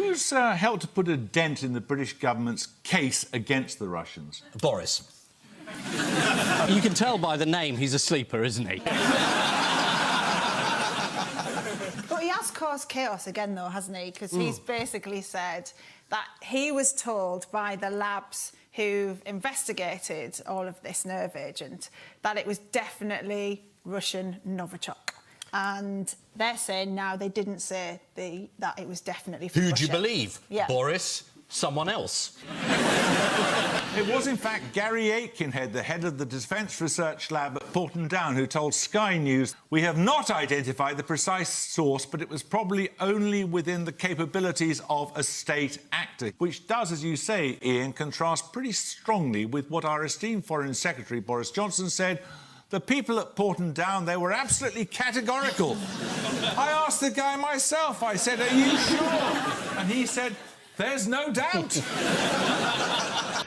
Who's helped to put a dent in the British government's case against the Russians? Boris. You can tell by the name he's a sleeper, isn't he? But he has caused chaos again, though, hasn't he? Because he's basically said that he was told by the labs who've investigated all of this nerve agent that it was definitely Russian Novichok. And they're saying now they didn't say that it was definitely from Who Russia. do you believe? Yeah. Boris? Someone else? It was, in fact, Gary Aitkenhead, the head of the Defence Research Lab at Porton Down, who told Sky News, "We have not identified the precise source, but it was probably only within the capabilities of a state actor," which does, as you say, Ian, contrast pretty strongly with what our esteemed Foreign Secretary, Boris Johnson, said. The people at Porton Down, they were absolutely categorical. I asked the guy myself, I said, "Are you sure?" And he said, "There's no doubt."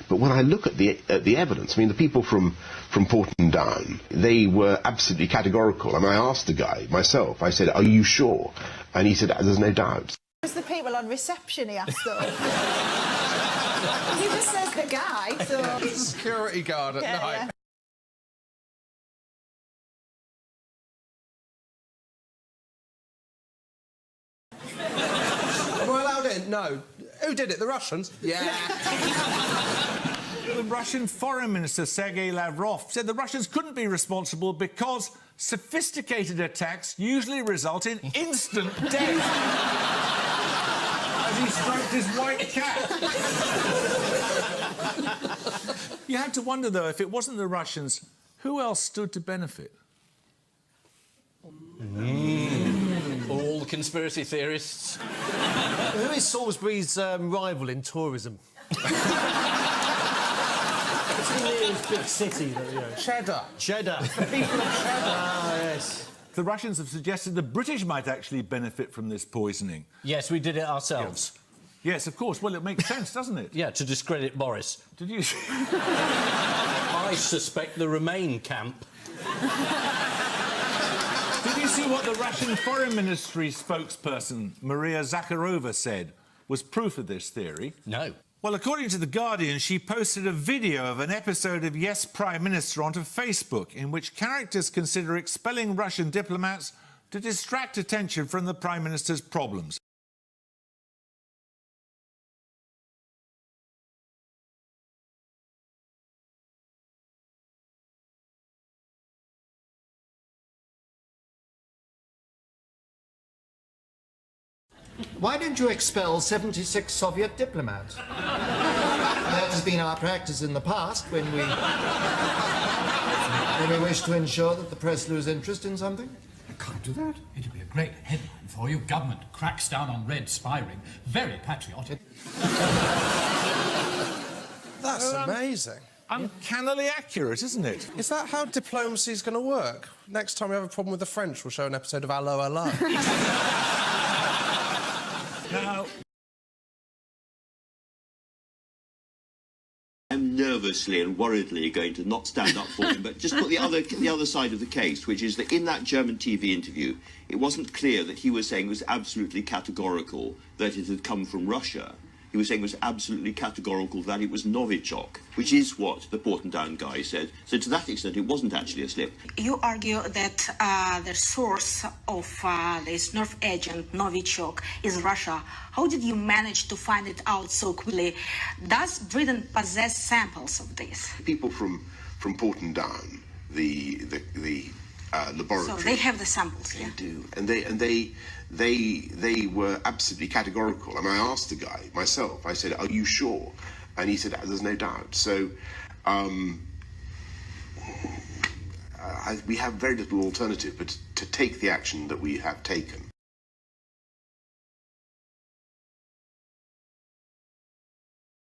But when I look at the evidence, I mean, the people from Porton Down, they were absolutely categorical. And I asked the guy myself, I said, "Are you sure?" And he said, "There's no doubt." It was the people on reception he asked, though. He just says the guy, so... The security guard at night. Yeah. Am I allowed in? No. Who did it? The Russians? Yeah. The Russian Foreign Minister, Sergei Lavrov, said the Russians couldn't be responsible because sophisticated attacks usually result in instant death. As he stroked his white cat. You had to wonder, though, if it wasn't the Russians, who else stood to benefit? All the conspiracy theorists. Who is Salisbury's rival in tourism? It's the nearest big city that, you know. Cheddar. Cheddar. The people of Cheddar. Ah, yes. The Russians have suggested the British might actually benefit from this poisoning. Yes, we did it ourselves. Yes, of course. Well, it makes sense, doesn't it? Yeah, to discredit Boris. Did you... I suspect the Remain camp. Did you see what the Russian Foreign Ministry spokesperson, Maria Zakharova, said was proof of this theory? No. Well, according to The Guardian, she posted a video of an episode of Yes, Prime Minister onto Facebook in which characters consider expelling Russian diplomats to distract attention from the Prime Minister's problems. Why don't you expel 76 Soviet diplomats? That has been our practice in the past when we wish to ensure that the press lose interest in something. I can't do that. It'll be a great headline for you. Government cracks down on red spy ring. Very patriotic. That's amazing. Uncannily accurate, isn't it? Is that how diplomacy's going to work? Next time we have a problem with the French, we'll show an episode of Allo Allo. Now... I'm nervously and worriedly going to not stand up for him, but just put the other side of the case, which is that in that German TV interview, it wasn't clear that he was saying it was absolutely categorical that it had come from Russia. He was saying it was absolutely categorical that it was Novichok, which is what the Porton Down guy said. So to that extent, it wasn't actually a slip. You argue that the source of this nerve agent, Novichok, is Russia. How did you manage to find it out so quickly? Does Britain possess samples of this? People from Porton Down, the laboratory. So they have the samples, They yeah? do, and they were absolutely categorical. And I asked the guy myself. I said, "Are you sure?" And he said, "There's no doubt." So we have very little alternative but to take the action that we have taken.